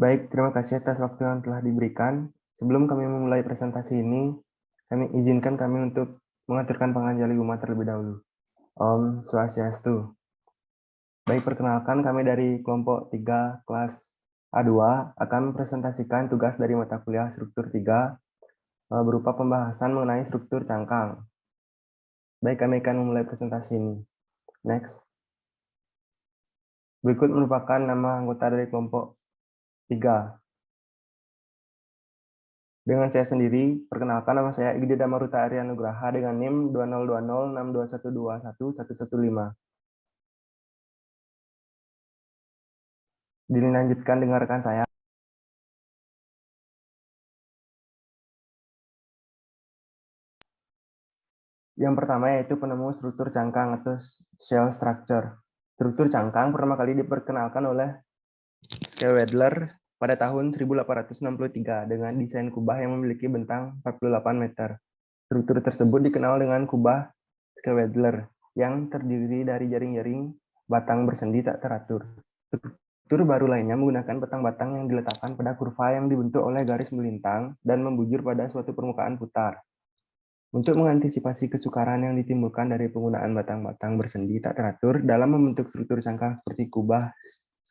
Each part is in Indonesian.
Baik, terima kasih atas waktu yang telah diberikan. Sebelum kami memulai presentasi ini, izinkan kami untuk mengaturkan panganjali umat terlebih dahulu. Om Swastiastu. Baik, perkenalkan kami dari kelompok 3 kelas A2 akan mempresentasikan tugas dari mata kuliah struktur 3 berupa pembahasan mengenai struktur cangkang. Baik, kami akan memulai presentasi ini. Next. Berikut merupakan nama anggota dari kelompok 3. Dengan saya sendiri, perkenalkan nama saya Igede Damaruta Arya Nugraha dengan NIM 202062121115. Dilanjutkan dengarkan saya. Yang pertama yaitu penemu struktur cangkang atau shell structure. Struktur cangkang pertama kali diperkenalkan oleh Schweidler pada tahun 1863 dengan desain kubah yang memiliki bentang 48 meter. Struktur tersebut dikenal dengan kubah Schweidler yang terdiri dari jaring-jaring batang bersendi tak teratur. Struktur baru lainnya menggunakan batang-batang yang diletakkan pada kurva yang dibentuk oleh garis melintang dan membujur pada suatu permukaan putar. Untuk mengantisipasi kesukaran yang ditimbulkan dari penggunaan batang-batang bersendi tak teratur dalam membentuk struktur cangkang seperti kubah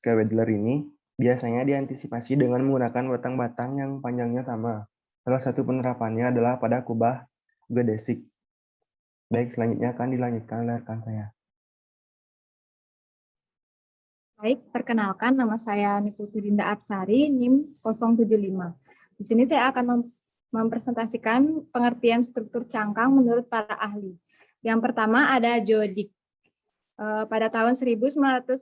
Schweidler ini, biasanya diantisipasi dengan menggunakan batang-batang yang panjangnya sama. Salah satu penerapannya adalah pada kubah geodesik. Baik, selanjutnya akan dilanjutkan oleh rekan saya. Baik, perkenalkan nama saya Niputu Dinda Apsari, NIM 075. Di sini saya akan mempresentasikan pengertian struktur cangkang menurut para ahli. Yang pertama ada Jodik. Pada tahun 1963,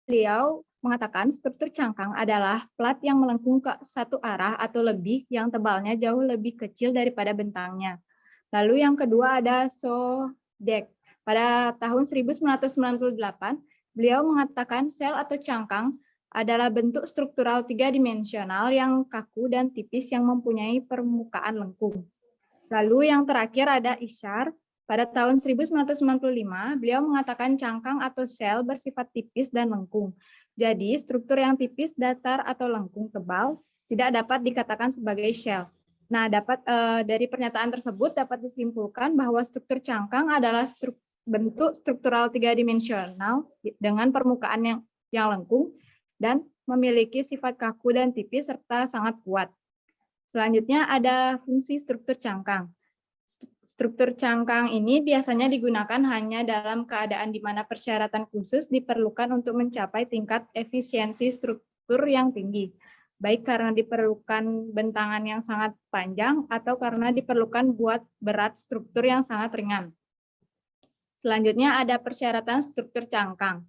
beliau mengatakan struktur cangkang adalah plat yang melengkung ke satu arah atau lebih yang tebalnya jauh lebih kecil daripada bentangnya. Lalu yang kedua ada Sodek. Pada tahun 1998, beliau mengatakan sel atau cangkang adalah bentuk struktural tiga dimensional yang kaku dan tipis yang mempunyai permukaan lengkung. Lalu yang terakhir ada Ishar. Pada tahun 1995, beliau mengatakan cangkang atau sel bersifat tipis dan lengkung. Jadi, struktur yang tipis, datar, atau lengkung tebal tidak dapat dikatakan sebagai shell. Nah, dari pernyataan tersebut dapat disimpulkan bahwa struktur cangkang adalah bentuk struktural tiga dimensional dengan permukaan yang lengkung dan memiliki sifat kaku dan tipis serta sangat kuat. Selanjutnya ada fungsi struktur cangkang. Struktur cangkang ini biasanya digunakan hanya dalam keadaan di mana persyaratan khusus diperlukan untuk mencapai tingkat efisiensi struktur yang tinggi, baik karena diperlukan bentangan yang sangat panjang atau karena diperlukan buat berat struktur yang sangat ringan. Selanjutnya ada persyaratan struktur cangkang.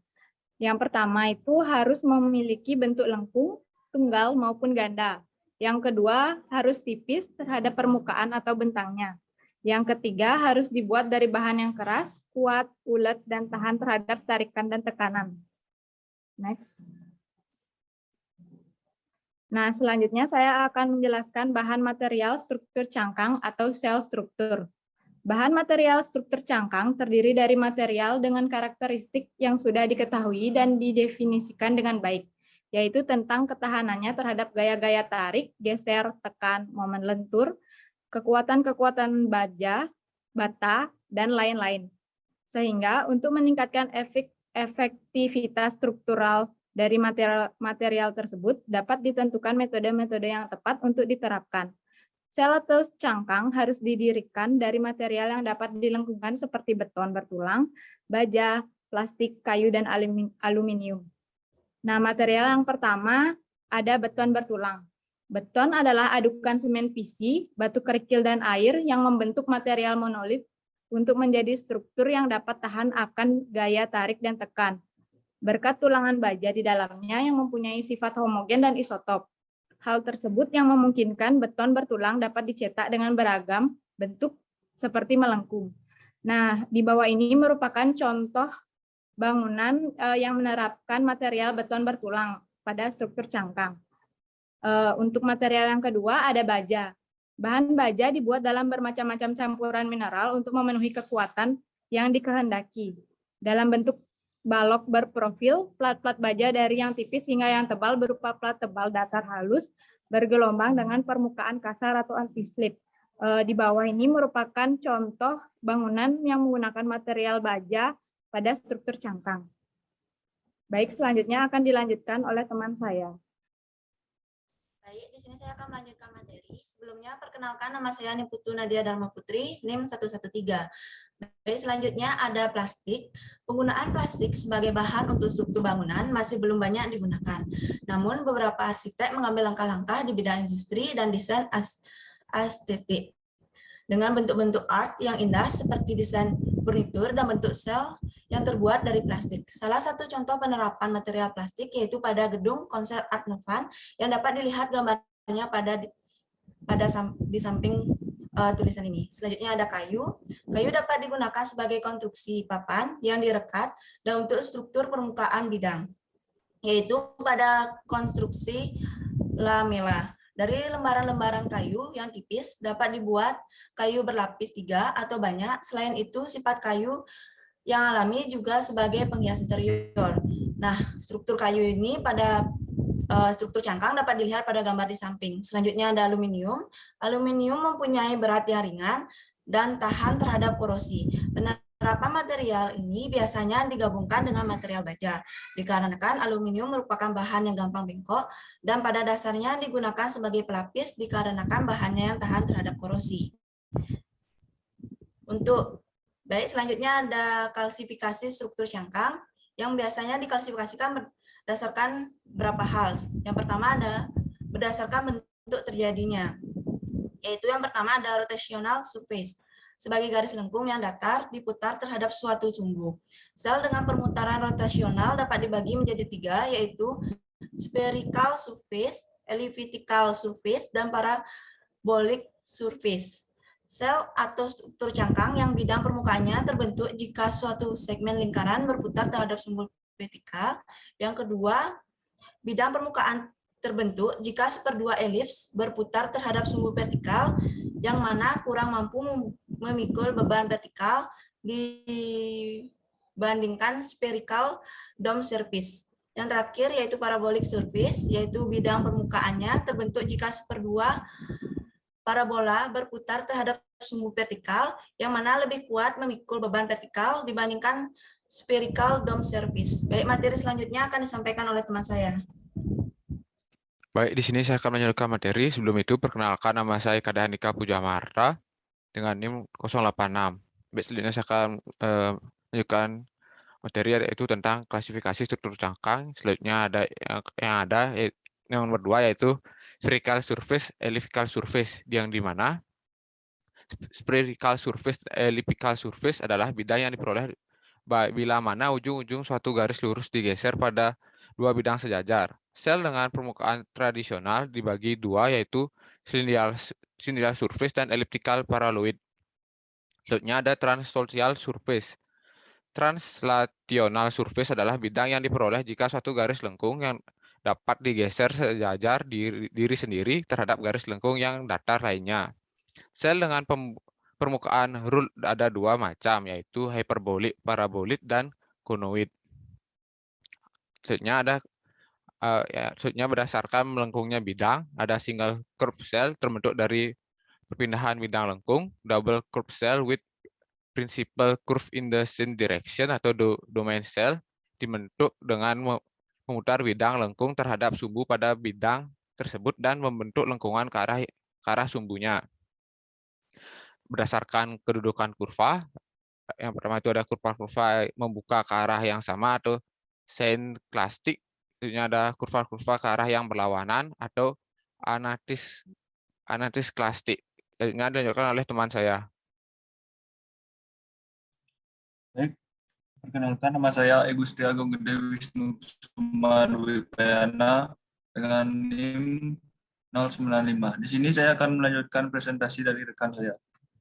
Yang pertama itu harus memiliki bentuk lengkung, tunggal maupun ganda. Yang kedua harus tipis terhadap permukaan atau bentangnya. Yang ketiga harus dibuat dari bahan yang keras, kuat, ulet, dan tahan terhadap tarikan dan tekanan. Next. Nah, selanjutnya saya akan menjelaskan bahan material struktur cangkang atau sel struktur. Bahan material struktur cangkang terdiri dari material dengan karakteristik yang sudah diketahui dan didefinisikan dengan baik, yaitu tentang ketahanannya terhadap gaya-gaya tarik, geser, tekan, momen lentur, kekuatan-kekuatan baja, bata, dan lain-lain. Sehingga untuk meningkatkan efektivitas struktural dari material tersebut dapat ditentukan metode-metode yang tepat untuk diterapkan. Sel atau cangkang harus didirikan dari material yang dapat dilengkungkan seperti beton bertulang, baja, plastik, kayu, dan aluminium. Nah, material yang pertama ada beton bertulang. Beton adalah adukan semen PC, batu kerikil, dan air yang membentuk material monolit untuk menjadi struktur yang dapat tahan akan gaya tarik dan tekan. Berkat tulangan baja di dalamnya yang mempunyai sifat homogen dan isotop. Hal tersebut yang memungkinkan beton bertulang dapat dicetak dengan beragam bentuk seperti melengkung. Nah, di bawah ini merupakan contoh bangunan yang menerapkan material beton bertulang pada struktur cangkang. Untuk material yang kedua ada baja. Bahan baja dibuat dalam bermacam-macam campuran mineral untuk memenuhi kekuatan yang dikehendaki. Dalam bentuk balok berprofil, plat-plat baja dari yang tipis hingga yang tebal berupa plat tebal datar halus, bergelombang dengan permukaan kasar atau anti-slip. Di bawah ini merupakan contoh bangunan yang menggunakan material baja pada struktur cangkang. Baik, selanjutnya akan dilanjutkan oleh teman saya. Baik, di sini saya akan melanjutkan materi. Sebelumnya, perkenalkan nama saya Niputu Nadia Dharma Putri, NIM 113. Baik, selanjutnya ada plastik. Penggunaan plastik sebagai bahan untuk struktur bangunan masih belum banyak digunakan. Namun, beberapa arsitek mengambil langkah-langkah di bidang industri dan desain estetik. Dengan bentuk-bentuk art yang indah seperti desain furnitur dan bentuk sel yang terbuat dari plastik. Salah satu contoh penerapan material plastik yaitu pada gedung konser Art Nouveau yang dapat dilihat gambarnya di samping tulisan ini. Selanjutnya ada kayu. Kayu dapat digunakan sebagai konstruksi papan yang direkat dan untuk struktur permukaan bidang, yaitu pada konstruksi lamela. Dari lembaran-lembaran kayu yang tipis dapat dibuat kayu berlapis 3 atau banyak. Selain itu, sifat kayu yang alami juga sebagai penghias interior. Nah, struktur kayu ini pada struktur cangkang dapat dilihat pada gambar di samping. Selanjutnya ada aluminium. Aluminium mempunyai berat yang ringan dan tahan terhadap korosi. Penerapan material ini biasanya digabungkan dengan material baja, dikarenakan aluminium merupakan bahan yang gampang bengkok dan pada dasarnya digunakan sebagai pelapis dikarenakan bahannya yang tahan terhadap korosi. Baik, selanjutnya ada klasifikasi struktur cangkang yang biasanya diklasifikasikan berdasarkan beberapa hal. Yang pertama ada berdasarkan bentuk terjadinya, yaitu yang pertama ada rotational surface, sebagai garis lengkung yang datar diputar terhadap suatu sumbu. Sel dengan permutaran rotasional dapat dibagi menjadi 3, yaitu spherical surface, elliptical surface, dan parabolic surface. Sel atau struktur cangkang yang bidang permukaannya terbentuk jika suatu segmen lingkaran berputar terhadap sumbu vertikal. Yang kedua, bidang permukaan terbentuk jika seperdua elips berputar terhadap sumbu vertikal yang mana kurang mampu memikul beban vertikal dibandingkan spherical dome surface. Yang terakhir yaitu parabolic surface, yaitu bidang permukaannya terbentuk jika seperdua parabola berputar terhadap sumbu vertikal yang mana lebih kuat memikul beban vertikal dibandingkan spherical dome surface. Baik, materi selanjutnya akan disampaikan oleh teman saya. Baik, di sini saya akan melanjutkan materi. Sebelum itu, perkenalkan nama saya Eka Handika Pujamarta dengan NIM 086. Baik, selanjutnya saya akan melanjutkan materi yaitu tentang klasifikasi struktur cangkang. Selanjutnya ada yang nomor 2 yaitu spherical surface, elliptical surface, yang di mana spherical surface, elliptical surface adalah bidang yang diperoleh bila mana ujung-ujung suatu garis lurus digeser pada dua bidang sejajar. Sel dengan permukaan tradisional dibagi 2 yaitu cylindrical surface dan elliptical paraboloid. Selanjutnya ada translational surface. Translational surface adalah bidang yang diperoleh jika suatu garis lengkung yang dapat digeser sejajar diri sendiri terhadap garis lengkung yang datar lainnya. Sel dengan permukaan ruled ada 2 macam, yaitu hyperbolik, parabolit, dan conoid. Selanjutnya berdasarkan melengkungnya bidang, ada single curve cell terbentuk dari perpindahan bidang lengkung, double curve cell with principal curve in the same direction atau domain cell dibentuk dengan memutar bidang lengkung terhadap sumbu pada bidang tersebut dan membentuk lengkungan ke arah sumbunya. Berdasarkan kedudukan kurva, yang pertama itu ada kurva-kurva membuka ke arah yang sama atau synclastic, ini ada kurva-kurva ke arah yang berlawanan atau anatisklastik. Ini ditunjukkan oleh teman saya. Baik, perkenalkan nama saya Egusti Agung Gede Wisnu Sumarwipayana dengan NIM 095. Di sini saya akan melanjutkan presentasi dari rekan saya,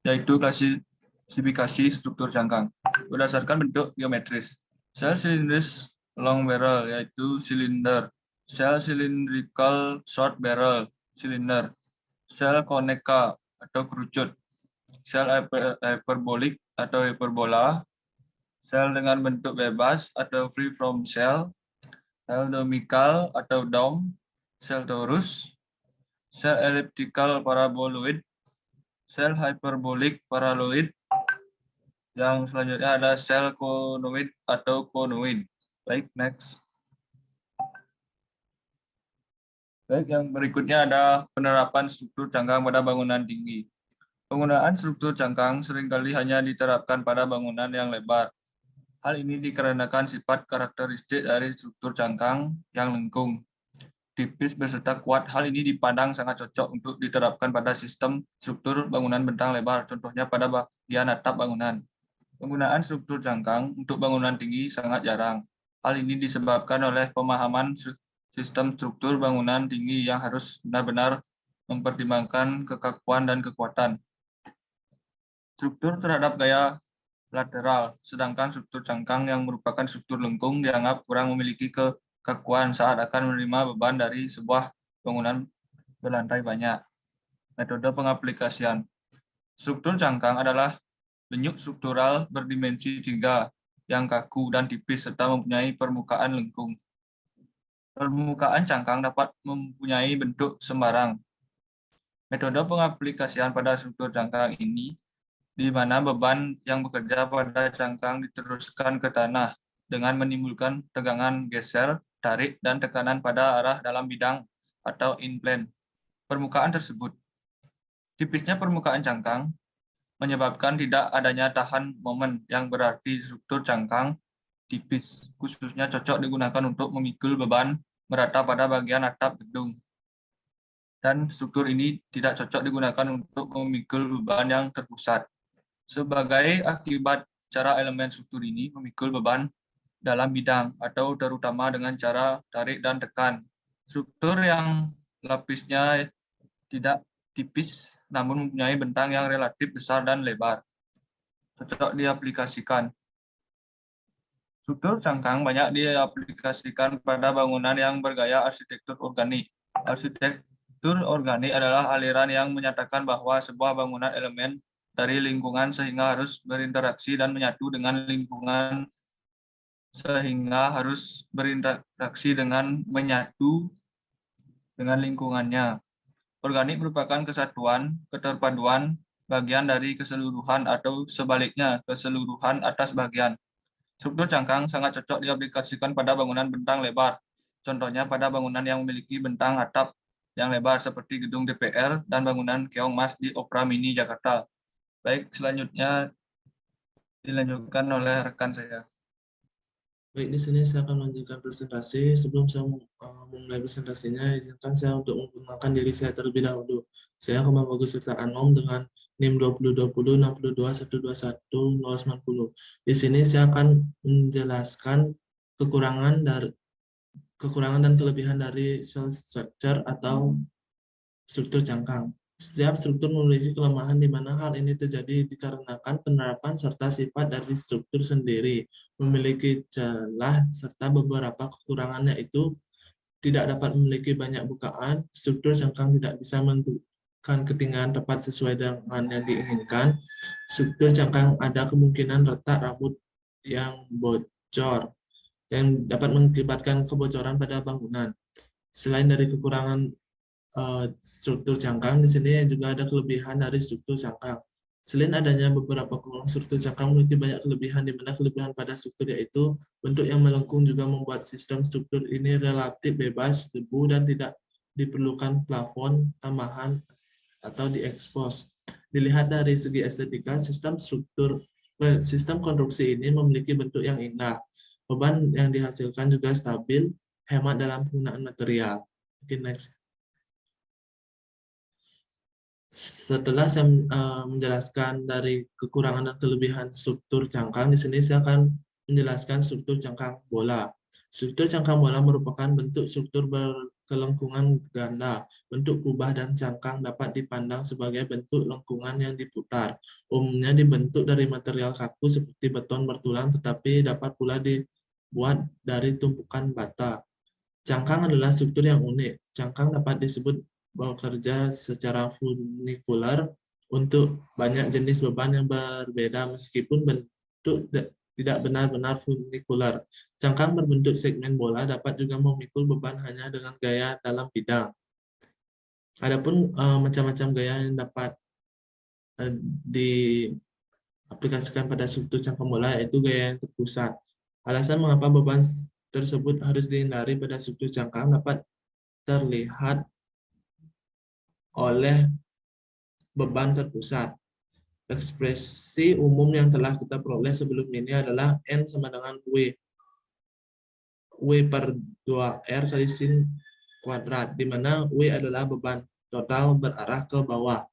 yaitu klasifikasi struktur cangkang berdasarkan bentuk geometris. Sel silindris long barrel yaitu silinder, sel cylindrical short barrel silinder, sel koneka atau kerucut, sel hyperbolik atau hiperbola, sel dengan bentuk bebas atau free from cell, sel domikal atau dom, sel torus, sel elliptical paraboloid, sel hyperbolic paraloid. Yang selanjutnya ada sel konoid atau konoid. Baik, next. Baik, yang berikutnya ada penerapan struktur cangkang pada bangunan tinggi. Penggunaan struktur cangkang seringkali hanya diterapkan pada bangunan yang lebar. Hal ini dikarenakan sifat karakteristik dari struktur cangkang yang lengkung, tipis beserta kuat. Hal ini dipandang sangat cocok untuk diterapkan pada sistem struktur bangunan bentang lebar, contohnya pada bagian atap bangunan. Penggunaan struktur cangkang untuk bangunan tinggi sangat jarang. Hal ini disebabkan oleh pemahaman sistem struktur bangunan tinggi yang harus benar-benar mempertimbangkan kekakuan dan kekuatan. Struktur terhadap gaya lateral, sedangkan struktur cangkang yang merupakan struktur lengkung dianggap kurang memiliki kekakuan saat akan menerima beban dari sebuah bangunan berlantai banyak. Metode pengaplikasian. Struktur cangkang adalah denyut struktural berdimensi 3 yang kaku dan tipis serta mempunyai permukaan lengkung. Permukaan cangkang dapat mempunyai bentuk sembarang. Metode pengaplikasian pada struktur cangkang ini di mana beban yang bekerja pada cangkang diteruskan ke tanah dengan menimbulkan tegangan geser, tarik, dan tekanan pada arah dalam bidang atau in-plane permukaan tersebut. Tipisnya permukaan cangkang menyebabkan tidak adanya tahan momen yang berarti struktur cangkang tipis, khususnya cocok digunakan untuk memikul beban merata pada bagian atap gedung. Dan struktur ini tidak cocok digunakan untuk memikul beban yang terpusat. Sebagai akibat cara elemen struktur ini memikul beban dalam bidang atau terutama dengan cara tarik dan tekan. Struktur yang lapisnya tidak tipis namun mempunyai bentang yang relatif besar dan lebar. Cocok diaplikasikan. Struktur cangkang banyak diaplikasikan pada bangunan yang bergaya arsitektur organik. Arsitektur organik adalah aliran yang menyatakan bahwa sebuah bangunan elemen dari lingkungan sehingga harus berinteraksi dan menyatu dengan lingkungan lingkungannya. Organik merupakan kesatuan, keterpaduan bagian dari keseluruhan atau sebaliknya keseluruhan atas bagian. Struktur cangkang sangat cocok diaplikasikan pada bangunan bentang lebar. Contohnya pada bangunan yang memiliki bentang atap yang lebar seperti gedung DPR dan bangunan keong mas di Opera Mini Jakarta. Baik, selanjutnya dilanjutkan oleh rekan saya. Baik, di sini saya akan melanjutkan presentasi. Sebelum saya memulai presentasinya, izinkan saya untuk memperkenalkan diri saya terlebih dahulu. Saya Kemang Bagus Serta Anom dengan NIM 2020 62 121 090. Di sini saya akan menjelaskan kekurangan dan kelebihan dari cell structure atau struktur cangkang. Setiap struktur memiliki kelemahan di mana hal ini terjadi dikarenakan penerapan serta sifat dari struktur sendiri memiliki celah serta beberapa kekurangannya itu tidak dapat memiliki banyak bukaan, struktur cangkang tidak bisa menentukan ketinggian tepat sesuai dengan yang diinginkan, struktur cangkang ada kemungkinan retak rambut yang bocor yang dapat mengakibatkan kebocoran pada bangunan. Selain dari kekurangan struktur cangkang, di sini juga ada kelebihan dari struktur cangkang. Selain adanya beberapa kekurangan struktur cangkang memiliki banyak kelebihan, di mana kelebihan pada struktur yaitu bentuk yang melengkung juga membuat sistem struktur ini relatif bebas debu dan tidak diperlukan plafon tambahan atau diekspos. Dilihat dari segi estetika, sistem konstruksi ini memiliki bentuk yang indah. Beban yang dihasilkan juga stabil, hemat dalam penggunaan material. Oke, next. Setelah saya menjelaskan dari kekurangan dan kelebihan struktur cangkang, di sini saya akan menjelaskan struktur cangkang bola. Struktur cangkang bola merupakan bentuk struktur berkelengkungan ganda. Bentuk kubah dan cangkang dapat dipandang sebagai bentuk lengkungan yang diputar. Umumnya dibentuk dari material kaku seperti beton bertulang, tetapi dapat pula dibuat dari tumpukan bata. Cangkang adalah struktur yang unik. Cangkang dapat disebut bekerja secara funikular untuk banyak jenis beban yang berbeda meskipun bentuk tidak benar-benar funikular. Cangkang berbentuk segmen bola dapat juga memikul beban hanya dengan gaya dalam bidang. Adapun macam-macam gaya yang dapat diaplikasikan pada struktur cangkang bola yaitu gaya yang terpusat. Alasan mengapa beban tersebut harus dihindari pada struktur cangkang dapat terlihat oleh beban terpusat. Ekspresi umum yang telah kita peroleh sebelum ini adalah N sama dengan W per 2R kali sin kuadrat, di mana W adalah beban total berarah ke bawah.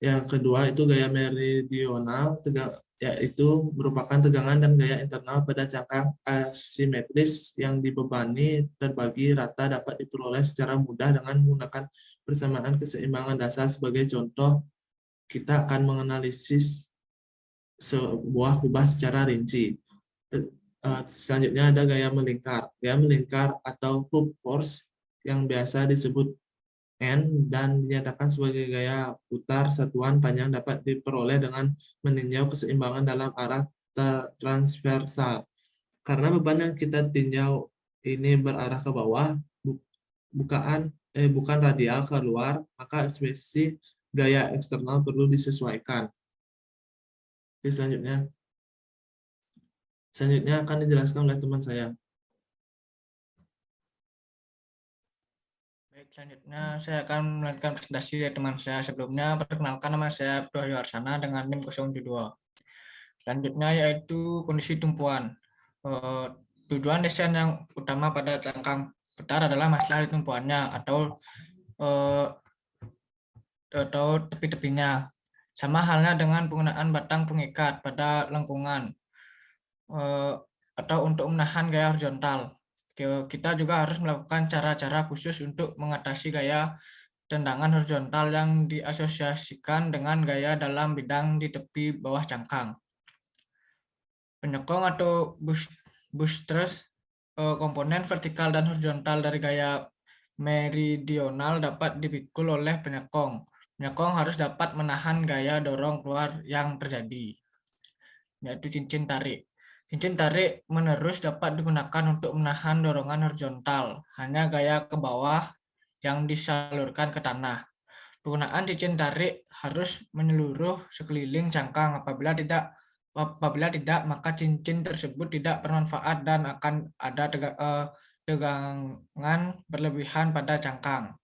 Yang kedua itu gaya meridional, yaitu merupakan tegangan dan gaya internal pada cangkang asimetris yang dibebani terbagi rata dapat diperoleh secara mudah dengan menggunakan persamaan keseimbangan dasar. Sebagai contoh, kita akan menganalisis sebuah kubah secara rinci. Selanjutnya ada gaya melingkar. Gaya melingkar atau hoop force yang biasa disebut N dan dinyatakan sebagai gaya putar satuan panjang dapat diperoleh dengan meninjau keseimbangan dalam arah transversal. Karena beban yang kita tinjau ini berarah ke bawah, bukan radial keluar, maka ekspresi gaya eksternal perlu disesuaikan. Oke, selanjutnya akan dijelaskan oleh teman saya. Baik, selanjutnya saya akan melanjutkan presentasi dari teman saya. Sebelumnya, perkenalkan nama saya Abdul Warsana dengan NIM 072. Selanjutnya yaitu kondisi tumpuan. Tujuan desain yang utama pada cangkang putar adalah masalah di tumpuannya atau tepi-tepinya. Sama halnya dengan penggunaan batang pengikat pada lengkungan atau untuk menahan gaya horizontal. Kita juga harus melakukan cara-cara khusus untuk mengatasi gaya tendangan horizontal yang diasosiasikan dengan gaya dalam bidang di tepi bawah cangkang. Penyokong atau boosters, komponen vertikal dan horizontal dari gaya meridional dapat dipikul oleh penyokong. Penyokong harus dapat menahan gaya dorong keluar yang terjadi, yaitu cincin tarik. Cincin tarik menerus dapat digunakan untuk menahan dorongan horizontal, hanya gaya ke bawah yang disalurkan ke tanah. Penggunaan cincin tarik harus menyeluruh sekeliling cangkang. Apabila tidak, maka cincin tersebut tidak bermanfaat dan akan ada tegangan berlebihan pada cangkang.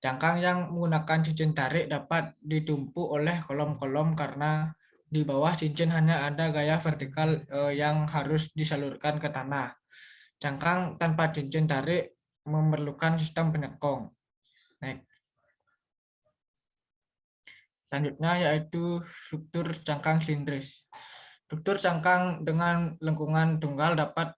Cangkang yang menggunakan cincin tarik dapat ditumpu oleh kolom-kolom karena di bawah cincin hanya ada gaya vertikal yang harus disalurkan ke tanah. Cangkang tanpa cincin tarik memerlukan sistem penyokong. Selanjutnya yaitu struktur cangkang silindris. Struktur cangkang dengan lengkungan tunggal dapat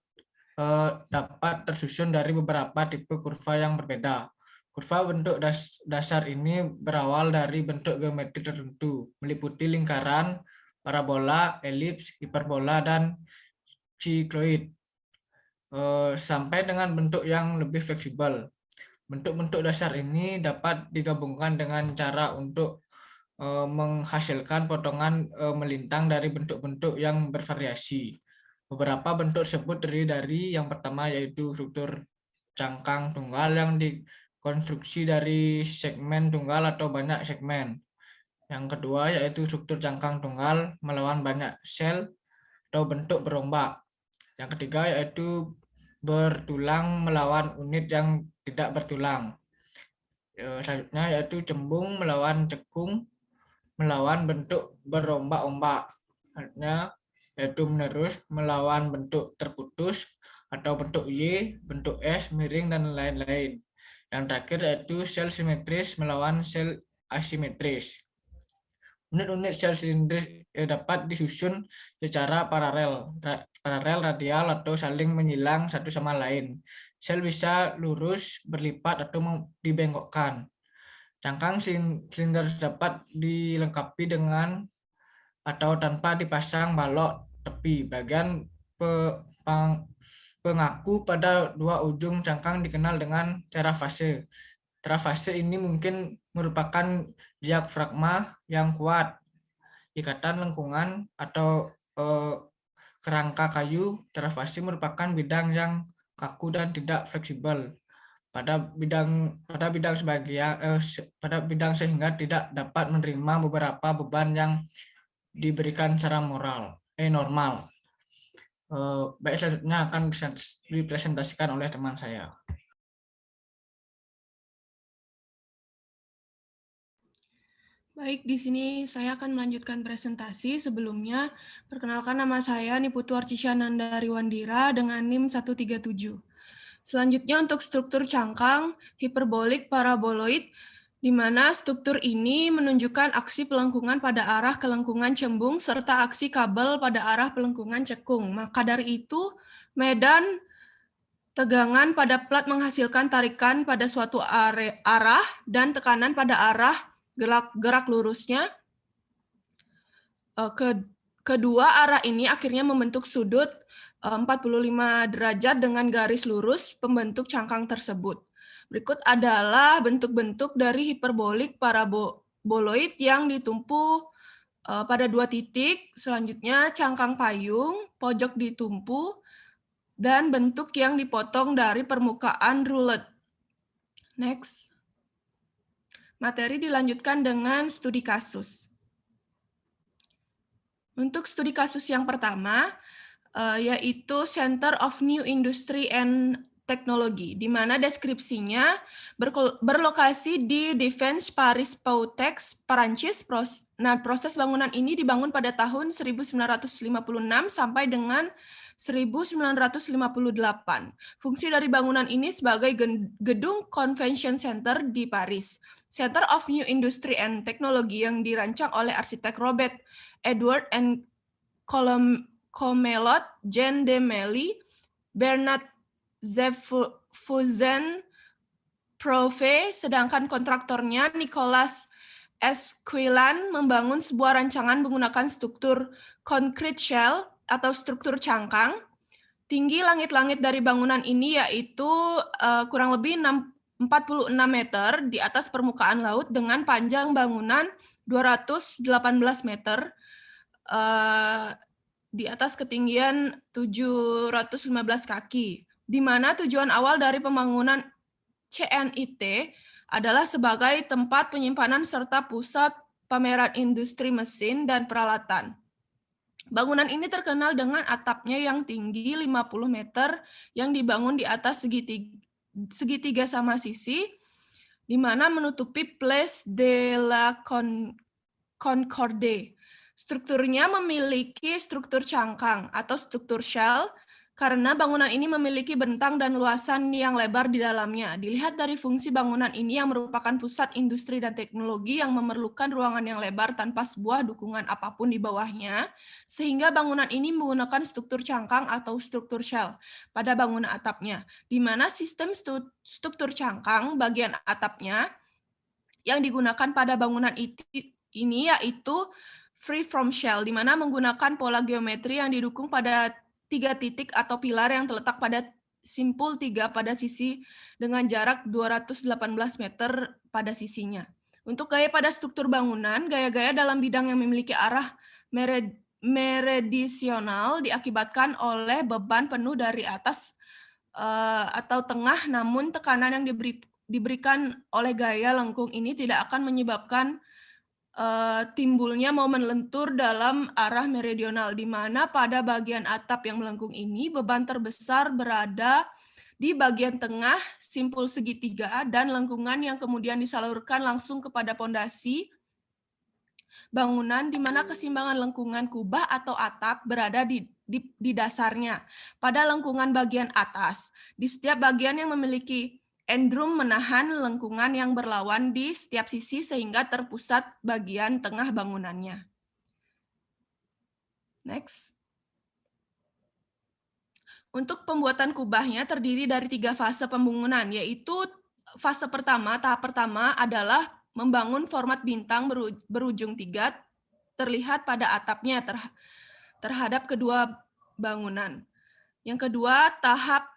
tersusun dari beberapa tipe kurva yang berbeda. Kurva bentuk dasar ini berawal dari bentuk geometri tertentu, meliputi lingkaran, parabola, elips, hiperbola, dan sikloid, sampai dengan bentuk yang lebih fleksibel. Bentuk-bentuk dasar ini dapat digabungkan dengan cara untuk menghasilkan potongan melintang dari bentuk-bentuk yang bervariasi. Beberapa bentuk tersebut terdiri dari yang pertama yaitu struktur cangkang tunggal yang dikonstruksi dari segmen tunggal atau banyak segmen. Yang kedua yaitu struktur cangkang tunggal melawan banyak sel atau bentuk berombak. Yang ketiga yaitu bertulang melawan unit yang tidak bertulang. Selanjutnya yaitu cembung melawan cekung melawan bentuk berombak-ombak. Selanjutnya yaitu menerus melawan bentuk terputus atau bentuk Y, bentuk S, miring, dan lain-lain. Yang terakhir yaitu sel simetris melawan sel asimetris. Unit-unit sel silindris dapat disusun secara paralel, radial, atau saling menyilang satu sama lain. Sel bisa lurus, berlipat, atau dibengkokkan. Cangkang silinder dapat dilengkapi dengan atau tanpa dipasang balok tepi. Bagian pengaku pada dua ujung cangkang dikenal dengan terafase. Terafase ini mungkin merupakan diafragma yang kuat, ikatan lengkungan atau kerangka kayu teravasi merupakan bidang yang kaku dan tidak fleksibel pada bidang sehingga tidak dapat menerima beberapa beban yang diberikan secara normal. Baik, selanjutnya akan dipresentasikan oleh teman saya. Baik, di sini saya akan melanjutkan presentasi. Sebelumnya, perkenalkan nama saya Niputu Arcisya Nandari Wandira dengan NIM 137. Selanjutnya untuk struktur cangkang hiperbolik paraboloid, di mana struktur ini menunjukkan aksi pelengkungan pada arah kelengkungan cembung serta aksi kabel pada arah pelengkungan cekung. Maka dari itu, medan tegangan pada plat menghasilkan tarikan pada suatu arah dan tekanan pada arah gerak lurusnya. Kedua arah ini akhirnya membentuk sudut 45 derajat dengan garis lurus pembentuk cangkang tersebut. Berikut adalah bentuk-bentuk dari hiperbolik paraboloid yang ditumpu pada 2 titik. Selanjutnya cangkang payung, pojok ditumpu, dan bentuk yang dipotong dari permukaan rulet. Next. Materi dilanjutkan dengan studi kasus. Untuk studi kasus yang pertama, yaitu Center of New Industry and Technology, di mana deskripsinya berlokasi di Defense Paris Pautex, Perancis. Nah, proses bangunan ini dibangun pada tahun 1956 sampai dengan 1958. Fungsi dari bangunan ini sebagai gedung convention center di Paris. Center of New Industry and Technology yang dirancang oleh arsitek Robert Edward and Comelot, Jean de Mailly, Bernard Zepfuzen Profe, sedangkan kontraktornya Nicolas Esquilan membangun sebuah rancangan menggunakan struktur concrete shell atau struktur cangkang. Tinggi langit-langit dari bangunan ini yaitu kurang lebih 46 meter di atas permukaan laut dengan panjang bangunan 218 meter di atas ketinggian 715 kaki, di mana tujuan awal dari pembangunan CNIT adalah sebagai tempat penyimpanan serta pusat pameran industri mesin dan peralatan. Bangunan ini terkenal dengan atapnya yang tinggi 50 meter yang dibangun di atas segitiga sama sisi, di mana menutupi Place de la Concorde. Strukturnya memiliki struktur cangkang atau struktur shell karena bangunan ini memiliki bentang dan luasan yang lebar di dalamnya. Dilihat dari fungsi bangunan ini yang merupakan pusat industri dan teknologi yang memerlukan ruangan yang lebar tanpa sebuah dukungan apapun di bawahnya, sehingga bangunan ini menggunakan struktur cangkang atau struktur shell pada bangunan atapnya, di mana sistem struktur cangkang bagian atapnya yang digunakan pada bangunan ini yaitu free from shell, di mana menggunakan pola geometri yang didukung pada 3 titik atau pilar yang terletak pada simpul 3 pada sisi dengan jarak 218 meter pada sisinya. Untuk gaya pada struktur bangunan, gaya-gaya dalam bidang yang memiliki arah meridisional diakibatkan oleh beban penuh dari atas atau tengah, namun tekanan yang diberikan oleh gaya lengkung ini tidak akan menyebabkan timbulnya momen lentur dalam arah meridional, di mana pada bagian atap yang melengkung ini beban terbesar berada di bagian tengah simpul segitiga dan lengkungan yang kemudian disalurkan langsung kepada pondasi bangunan, di mana keseimbangan lengkungan kubah atau atap berada di dasarnya pada lengkungan bagian atas. Di setiap bagian yang memiliki endrum menahan lengkungan yang berlawan di setiap sisi sehingga terpusat bagian tengah bangunannya. Next. Untuk pembuatan kubahnya terdiri dari 3 fase pembangunan, yaitu fase pertama, tahap pertama adalah membangun format bintang berujung 3 terlihat pada atapnya terhadap kedua bangunan. Yang kedua, tahap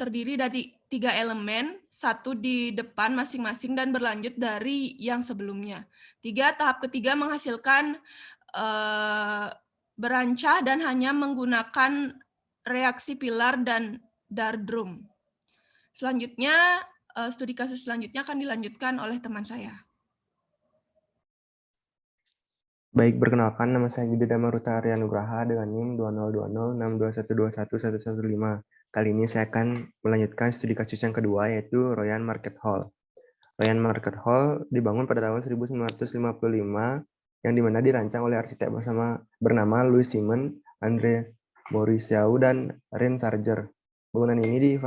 terdiri dari 3 elemen, 1 di depan masing-masing dan berlanjut dari yang sebelumnya. 3, tahap ketiga menghasilkan berancah dan hanya menggunakan reaksi pilar dan dardrum. Selanjutnya, studi kasus selanjutnya akan dilanjutkan oleh teman saya. Baik, perkenalkan nama saya Yudi Damaruta Aryanugraha dengan NIM 202062121115. Kali ini saya akan melanjutkan studi kasus yang kedua, yaitu Royan Market Hall. Royan Market Hall dibangun pada tahun 1955, yang dimana dirancang oleh arsitek bernama Louis Simon, André Mauriciau, dan Ren Sarger. Bangunan ini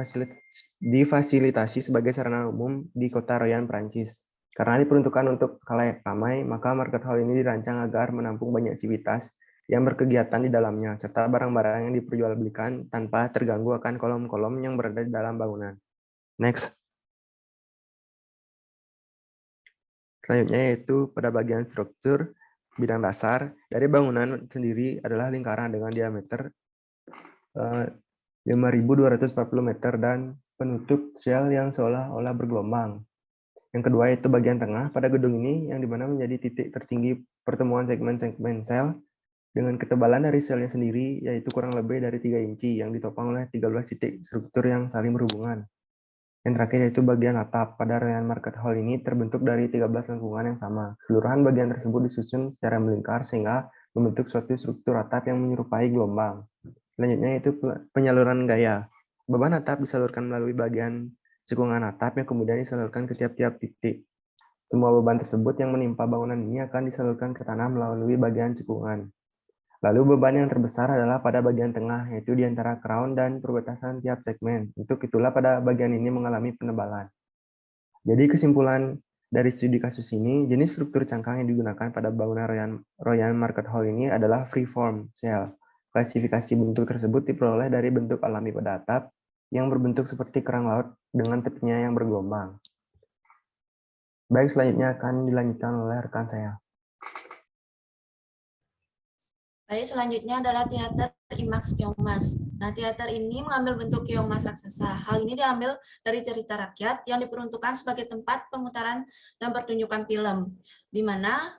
difasilitasi sebagai sarana umum di kota Royan, Prancis. Karena diperuntukkan untuk khalayak ramai, maka market hall ini dirancang agar menampung banyak aktivitas yang berkegiatan di dalamnya, serta barang-barang yang diperjualbelikan tanpa terganggu akan kolom-kolom yang berada di dalam bangunan. Next. Selanjutnya yaitu pada bagian struktur, bidang dasar dari bangunan sendiri adalah lingkaran dengan diameter 5.240 meter dan penutup shell yang seolah-olah bergelombang. Yang kedua yaitu bagian tengah pada gedung ini yang dimana menjadi titik tertinggi pertemuan segmen-segmen sel dengan ketebalan dari selnya sendiri yaitu kurang lebih dari 3 inci yang ditopang oleh 13 titik struktur yang saling berhubungan. Yang terakhir yaitu bagian atap. Pada Royan Market Hall ini terbentuk dari 13 lengkungan yang sama. Keseluruhan bagian tersebut disusun secara melingkar sehingga membentuk suatu struktur atap yang menyerupai gelombang. Selanjutnya yaitu penyaluran gaya. Beban atap disalurkan melalui bagian cekungan atap yang kemudian disalurkan ke tiap-tiap titik. Semua beban tersebut yang menimpa bangunan ini akan disalurkan ke tanah melalui bagian cekungan. Lalu beban yang terbesar adalah pada bagian tengah, yaitu di antara crown dan perbatasan tiap segmen. Untuk itulah pada bagian ini mengalami penebalan. Jadi kesimpulan dari studi kasus ini, jenis struktur cangkang yang digunakan pada bangunan Royan Market Hall ini adalah freeform shell. Klasifikasi bentuk tersebut diperoleh dari bentuk alami pada atap, yang berbentuk seperti kerang laut dengan tepinya yang bergelombang. Baik, selanjutnya akan dilanjutkan oleh rekan saya. Baik, selanjutnya adalah teater IMAX Keongmas. Nah, teater ini mengambil bentuk keongmas raksasa. Hal ini diambil dari cerita rakyat yang diperuntukkan sebagai tempat pemutaran dan pertunjukan film, di mana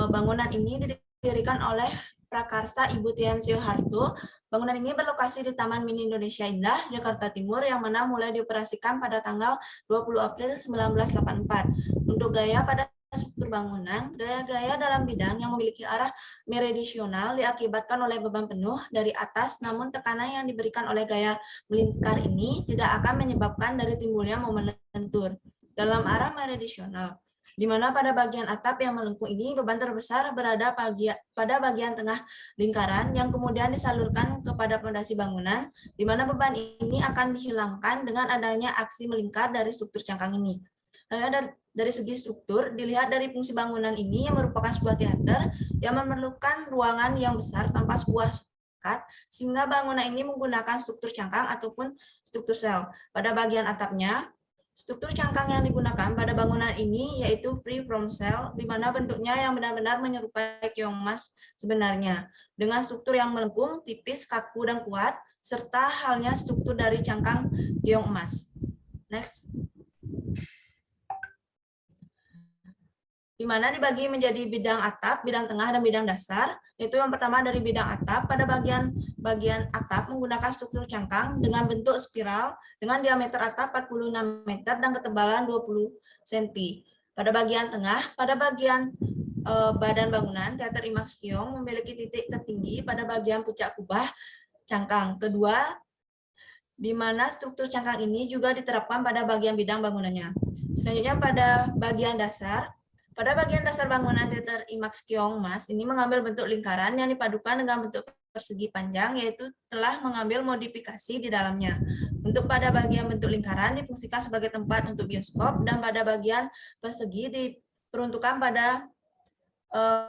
bangunan ini didirikan oleh prakarsa Ibu Tien Soeharto. Bangunan ini berlokasi di Taman Mini Indonesia Indah, Jakarta Timur, yang mana mulai dioperasikan pada tanggal 20 April 1984. Untuk gaya pada struktur bangunan, gaya-gaya dalam bidang yang memiliki arah meridisional diakibatkan oleh beban penuh dari atas, namun tekanan yang diberikan oleh gaya melingkar ini tidak akan menyebabkan dari timbulnya momen lentur dalam arah meridisional, di mana pada bagian atap yang melengkung ini beban terbesar berada pada bagian tengah lingkaran yang kemudian disalurkan kepada fondasi bangunan, di mana beban ini akan dihilangkan dengan adanya aksi melingkar dari struktur cangkang ini. Dari segi struktur, dilihat dari fungsi bangunan ini yang merupakan sebuah teater yang memerlukan ruangan yang besar tanpa sebuah sekat, sehingga bangunan ini menggunakan struktur cangkang ataupun struktur sel. Pada bagian atapnya, struktur cangkang yang digunakan pada bangunan ini yaitu freeform shell, di mana bentuknya yang benar-benar menyerupai keongmas sebenarnya, dengan struktur yang melengkung, tipis, kaku, dan kuat, serta halnya struktur dari cangkang keongmas. Next. Di mana dibagi menjadi bidang atap, bidang tengah, dan bidang dasar. Yaitu yang pertama dari bidang atap, pada bagian atap menggunakan struktur cangkang dengan bentuk spiral dengan diameter atap 46 meter dan ketebalan 20 cm. Pada bagian tengah, pada bagian badan bangunan, teater IMAX Keong memiliki titik tertinggi pada bagian puncak kubah cangkang. Kedua, di mana struktur cangkang ini juga diterapkan pada bagian bidang bangunannya. Selanjutnya pada bagian dasar, bangunan teater IMAX Keongmas ini mengambil bentuk lingkaran yang dipadukan dengan bentuk persegi panjang, yaitu telah mengambil modifikasi di dalamnya. Untuk pada bagian bentuk lingkaran difungsikan sebagai tempat untuk bioskop, dan pada bagian persegi diperuntukkan pada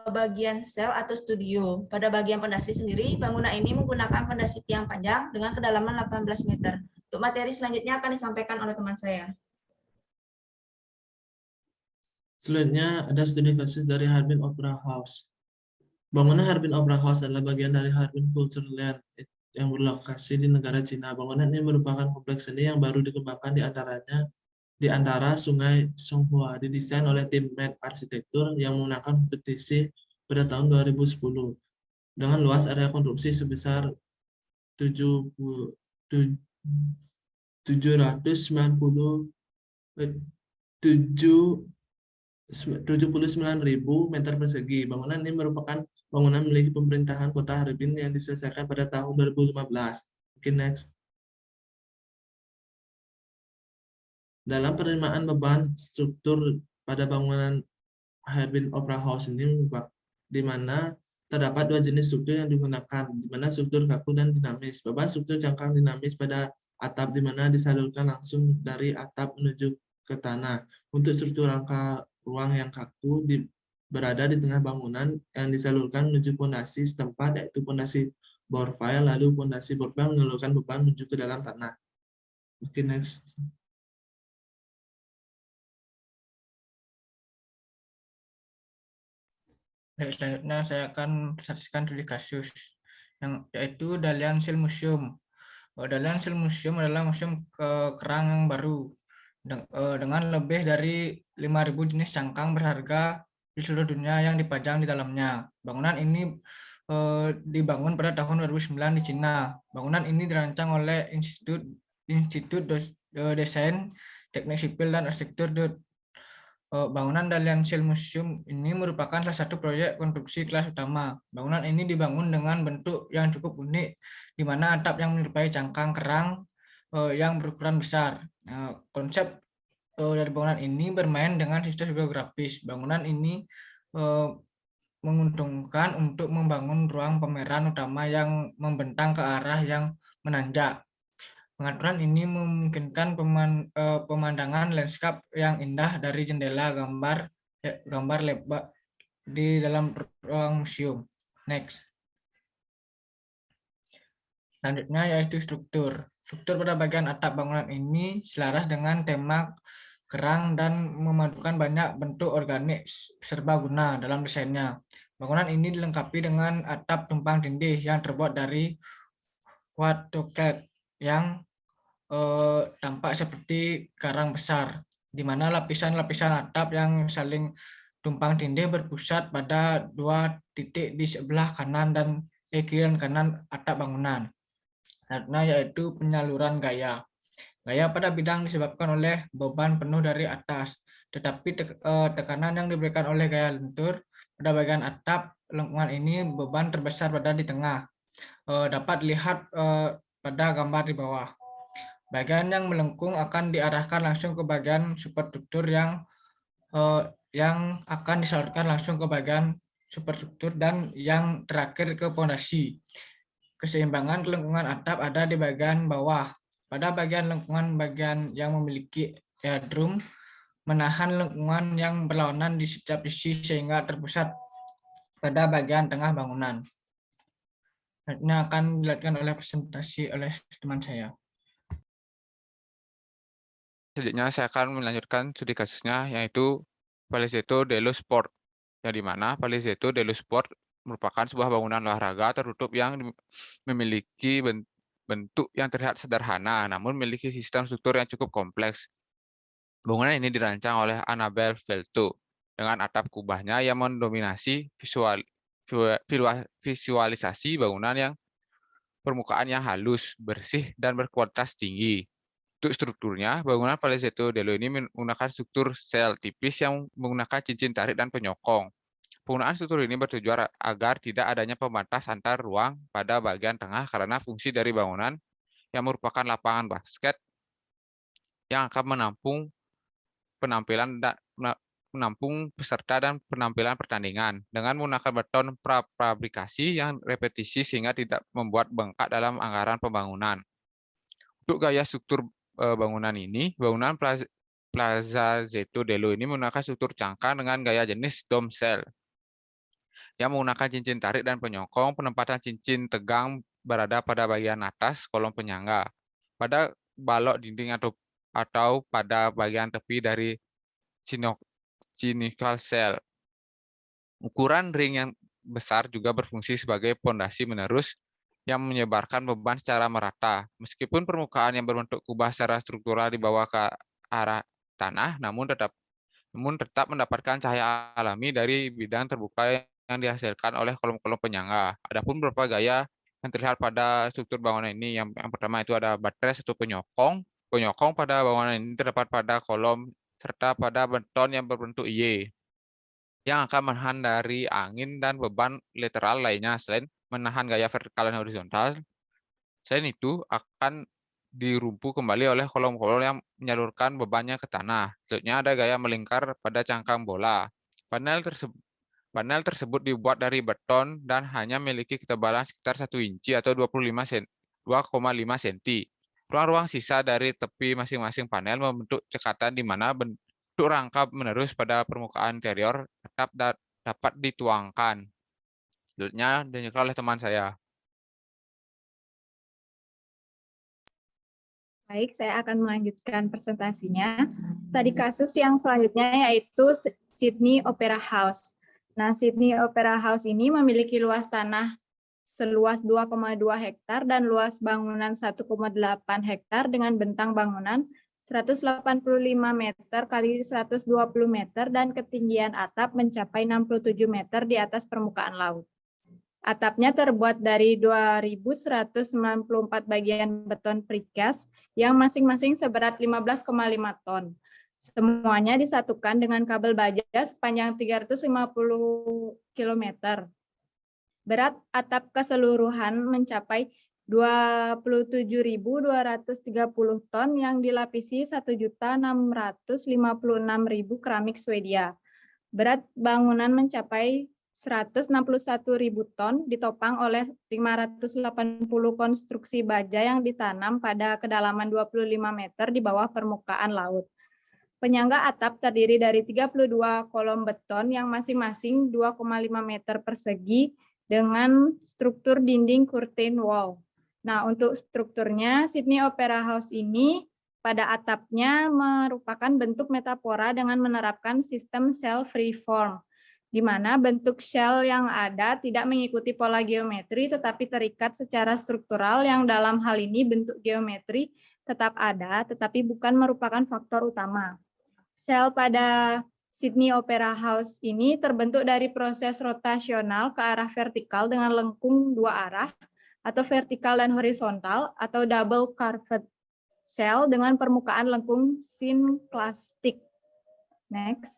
bagian sel atau studio. Pada bagian pondasi sendiri, bangunan ini menggunakan pondasi tiang panjang dengan kedalaman 18 meter. Untuk materi selanjutnya akan disampaikan oleh teman saya. Selanjutnya ada studi kasus dari Harbin Opera House. Bangunan Harbin Opera House adalah bagian dari Harbin Cultural Land yang berlokasi di negara Cina. Bangunan ini merupakan kompleks seni yang baru dikembangkan di antara Sungai Songhua, didesain oleh tim Met Arsitektur yang memenangkan kompetisi pada tahun 2010. dengan luas area konstruksi sebesar 79.000 meter persegi. Bangunan ini merupakan bangunan milik pemerintahan Kota Harbin yang diselesaikan pada tahun 2015. Mungkin next. Dalam penerimaan beban struktur pada bangunan Harbin Opera House ini, di mana terdapat dua jenis struktur yang digunakan, di mana struktur kaku dan dinamis. Beban struktur jangkang dinamis pada atap, di mana disalurkan langsung dari atap menuju ke tanah. Untuk struktur rangka ruang yang kaku berada di tengah bangunan yang disalurkan menuju pondasi setempat, yaitu pondasi bore file, lalu pondasi bore file mengalurkan beban menuju ke dalam tanah. Oke, next. Baik, selanjutnya saya akan presentasikan studi kasus, yaitu Dalian Seal Museum. Dalian Seal Museum adalah museum kerang yang baru dengan lebih dari 5.000 jenis cangkang berharga di seluruh dunia yang dipajang di dalamnya. Bangunan ini dibangun pada tahun 2009 di Cina. Bangunan ini dirancang oleh Institut Desain, Teknik Sipil dan Arsitektur. Bangunan Dalian Seal Museum ini merupakan salah satu proyek konstruksi kelas utama. Bangunan ini dibangun dengan bentuk yang cukup unik, di mana atap yang menyerupai cangkang kerang yang berukuran besar. Konsep dari bangunan ini bermain dengan sistem geografis. Bangunan ini menguntungkan untuk membangun ruang pameran utama yang membentang ke arah yang menanjak. Pengaturan ini memungkinkan pemandangan lanskap yang indah dari jendela gambar lebar di dalam ruang museum. Next. Selanjutnya yaitu struktur. Struktur pada bagian atap bangunan ini selaras dengan tema kerang dan memadukan banyak bentuk organik serbaguna dalam desainnya. Bangunan ini dilengkapi dengan atap tumpang tindih yang terbuat dari watocat yang tampak seperti karang besar, di mana lapisan-lapisan atap yang saling tumpang tindih berpusat pada 2 titik di sebelah kanan dan kiri dan kanan atap bangunan. Selanjutnya yaitu penyaluran gaya. Gaya pada bidang disebabkan oleh beban penuh dari atas, tetapi tekanan yang diberikan oleh gaya lentur pada bagian atap lengkungan ini beban terbesar pada di tengah. Dapat dilihat pada gambar di bawah. Bagian yang melengkung akan diarahkan langsung ke bagian superstruktur yang akan disalurkan langsung ke bagian superstruktur dan yang terakhir ke pondasi. Keseimbangan lengkungan atap ada di bagian bawah. Pada bagian lengkungan bagian yang memiliki headroom menahan lengkungan yang berlawanan di setiap sisi sehingga terpusat pada bagian tengah bangunan. Ini akan dilakukan oleh presentasi oleh teman saya. Selanjutnya saya akan melanjutkan studi kasusnya, yaitu Palazzetto dello Sport, yang dimana Palazzetto dello Sport merupakan sebuah bangunan olahraga tertutup yang memiliki bentuk yang terlihat sederhana, namun memiliki sistem struktur yang cukup kompleks. Bangunan ini dirancang oleh Annabel Velto dengan atap kubahnya yang mendominasi visualisasi bangunan yang permukaan yang halus, bersih, dan berkualitas tinggi. Untuk strukturnya, bangunan Palazzetto dello ini menggunakan struktur sel tipis yang menggunakan cincin tarik dan penyokong. Penggunaan struktur ini bertujuan agar tidak adanya pembatas antar ruang pada bagian tengah karena fungsi dari bangunan yang merupakan lapangan basket yang akan menampung peserta dan penampilan pertandingan dengan menggunakan beton prefabrikasi yang repetisi sehingga tidak membuat bengkak dalam anggaran pembangunan. Untuk gaya struktur bangunan ini, bangunan Palazzetto dello ini menggunakan struktur cangkang dengan gaya jenis dome cell yang menggunakan cincin tarik dan penyokong. Penempatan cincin tegang berada pada bagian atas kolom penyangga, pada balok dinding atau pada bagian tepi dari conical cell. Ukuran ring yang besar juga berfungsi sebagai pondasi menerus yang menyebarkan beban secara merata. Meskipun permukaan yang berbentuk kubah secara struktural dibawa ke arah tanah, namun tetap mendapatkan cahaya alami dari bidang terbuka yang dihasilkan oleh kolom-kolom penyangga. Adapun beberapa gaya yang terlihat pada struktur bangunan ini, yang pertama itu ada buttress atau penyokong. Penyokong pada bangunan ini terdapat pada kolom serta pada beton yang berbentuk Y, yang akan menahan dari angin dan beban lateral lainnya selain menahan gaya vertikal dan horizontal. Selain itu akan dirumpu kembali oleh kolom-kolom yang menyalurkan bebannya ke tanah. Selanjutnya ada gaya melingkar pada cangkang bola. Panel tersebut dibuat dari beton dan hanya memiliki ketebalan sekitar 1 inci atau 2,5 cm. Ruang-ruang sisa dari tepi masing-masing panel membentuk cekatan di mana bentuk rangka menerus pada permukaan interior dapat dituangkan. Selanjutnya dilanjutkan oleh teman saya. Baik, saya akan melanjutkan presentasinya. Studi kasus yang selanjutnya yaitu Sydney Opera House. Nah, Sydney Opera House ini memiliki luas tanah seluas 2,2 hektar dan luas bangunan 1,8 hektar dengan bentang bangunan 185 meter kali 120 meter dan ketinggian atap mencapai 67 meter di atas permukaan laut. Atapnya terbuat dari 2.194 bagian beton precast yang masing-masing seberat 15,5 ton. Semuanya disatukan dengan kabel baja sepanjang 350 km. Berat atap keseluruhan mencapai 27.230 ton yang dilapisi 1.656.000 keramik Swedia. Berat bangunan mencapai 161.000 ton ditopang oleh 580 konstruksi baja yang ditanam pada kedalaman 25 meter di bawah permukaan laut. Penyangga atap terdiri dari 32 kolom beton yang masing-masing 2,5 meter persegi dengan struktur dinding curtain wall. Nah, untuk strukturnya Sydney Opera House ini pada atapnya merupakan bentuk metafora dengan menerapkan sistem shell freeform, di mana bentuk shell yang ada tidak mengikuti pola geometri tetapi terikat secara struktural yang dalam hal ini bentuk geometri tetap ada tetapi bukan merupakan faktor utama. Shell pada Sydney Opera House ini terbentuk dari proses rotasional ke arah vertikal dengan lengkung dua arah atau vertikal dan horizontal atau double carved shell dengan permukaan lengkung sinklastik. Next.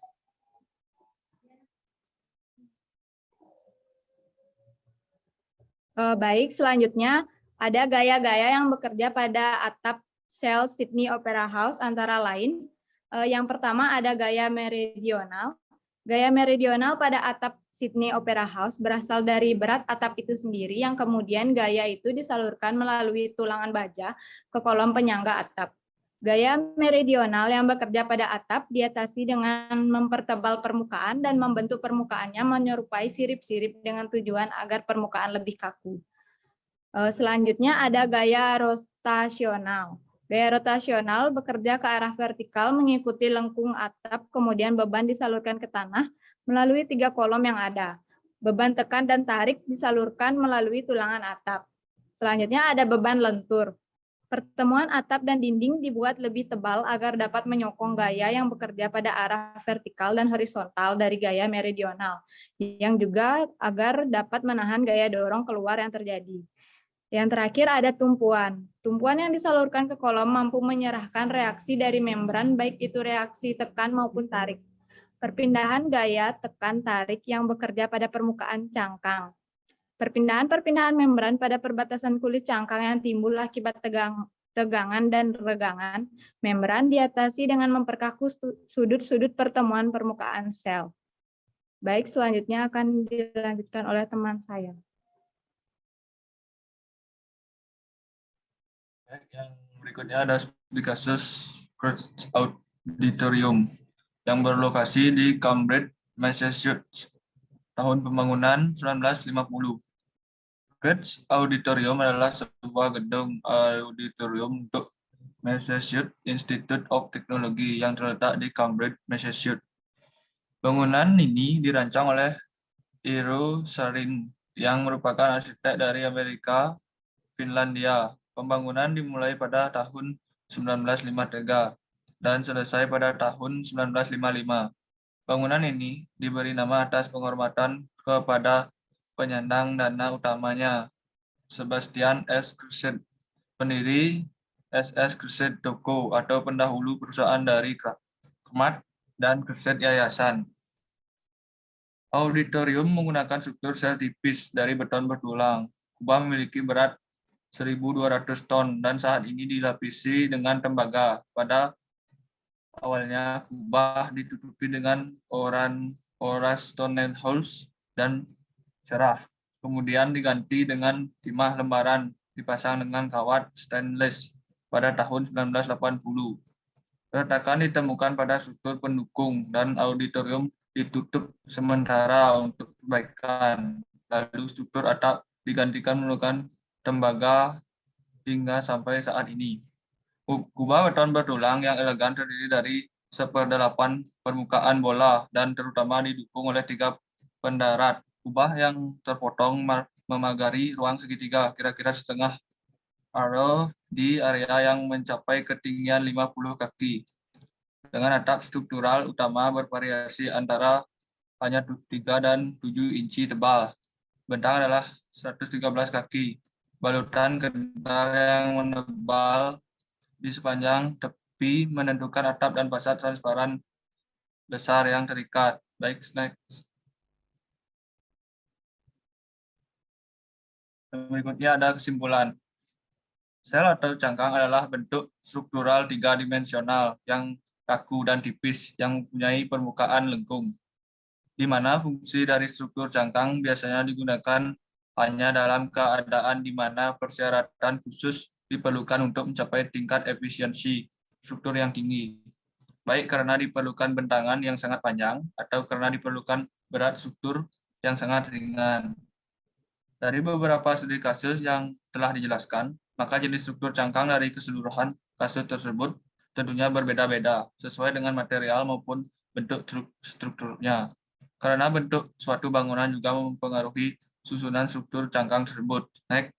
Baik, selanjutnya ada gaya-gaya yang bekerja pada atap shell Sydney Opera House antara lain. Yang pertama ada gaya meridional. Gaya meridional pada atap Sydney Opera House berasal dari berat atap itu sendiri yang kemudian gaya itu disalurkan melalui tulangan baja ke kolom penyangga atap. Gaya meridional yang bekerja pada atap diatasi dengan mempertebal permukaan dan membentuk permukaannya menyerupai sirip-sirip dengan tujuan agar permukaan lebih kaku. Selanjutnya ada gaya rotasional. Gaya rotasional bekerja ke arah vertikal mengikuti lengkung atap, kemudian beban disalurkan ke tanah melalui 3 kolom yang ada. Beban tekan dan tarik disalurkan melalui tulangan atap. Selanjutnya ada beban lentur. Pertemuan atap dan dinding dibuat lebih tebal agar dapat menyokong gaya yang bekerja pada arah vertikal dan horizontal dari gaya meridional, yang juga agar dapat menahan gaya dorong keluar yang terjadi. Yang terakhir ada tumpuan. Tumpuan yang disalurkan ke kolom mampu menyerahkan reaksi dari membran, baik itu reaksi tekan maupun tarik. Perpindahan gaya tekan-tarik yang bekerja pada permukaan cangkang. Perpindahan membran pada perbatasan kulit cangkang yang timbul akibat tegangan dan regangan membran diatasi dengan memperkaku sudut-sudut pertemuan permukaan sel. Baik, selanjutnya akan dilanjutkan oleh teman saya. Yang berikutnya ada studi kasus Crutch Auditorium yang berlokasi di Cambridge, Massachusetts, tahun pembangunan 1950. Crutch Auditorium adalah sebuah gedung auditorium untuk Massachusetts Institute of Technology yang terletak di Cambridge, Massachusetts. Bangunan ini dirancang oleh Eero Saarinen yang merupakan arsitek dari Amerika, Finlandia. Pembangunan dimulai pada tahun 1953 dan selesai pada tahun 1955. Bangunan ini diberi nama atas penghormatan kepada penyandang dana utamanya, Sebastian S. Crusade, pendiri SS Crusade Toko atau pendahulu perusahaan dari Kmat dan Crusade Yayasan. Auditorium menggunakan struktur sel tipis dari beton bertulang. Kubah memiliki berat 1.200 ton dan saat ini dilapisi dengan tembaga. Pada awalnya kubah ditutupi dengan stone holes dan cerah. Kemudian diganti dengan timah lembaran dipasang dengan kawat stainless pada tahun 1980. Retakan ditemukan pada struktur pendukung dan auditorium ditutup sementara untuk perbaikan. Lalu struktur atap digantikan menggunakan tembaga hingga sampai saat ini. Kubah beton bertulang yang elegan terdiri dari 1/8 permukaan bola dan terutama didukung oleh 3 pendarat. Kubah yang terpotong memagari ruang segitiga kira-kira setengah aro di area yang mencapai ketinggian 50 kaki. Dengan atap struktural utama bervariasi antara hanya 3 dan 7 inci tebal. Bentang adalah 113 kaki. Balutan kental yang menebal di sepanjang tepi menentukan atap dan fasad transparan besar yang terikat. Baik, next. Berikutnya ada kesimpulan. Sel atau cangkang adalah bentuk struktural 3-dimensional yang kaku dan tipis yang mempunyai permukaan lengkung, di mana fungsi dari struktur cangkang biasanya digunakan hanya dalam keadaan di mana persyaratan khusus diperlukan untuk mencapai tingkat efisiensi struktur yang tinggi, baik karena diperlukan bentangan yang sangat panjang atau karena diperlukan berat struktur yang sangat ringan. Dari beberapa studi kasus yang telah dijelaskan, maka jenis struktur cangkang dari keseluruhan kasus tersebut tentunya berbeda-beda sesuai dengan material maupun bentuk strukturnya. Karena bentuk suatu bangunan juga mempengaruhi susunan struktur cangkang tersebut. Next.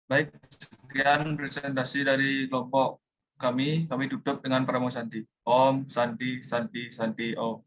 Baik, sekian presentasi dari kelompok kami tutup dengan Pramu Santi. Om Santi Santi Santi Om.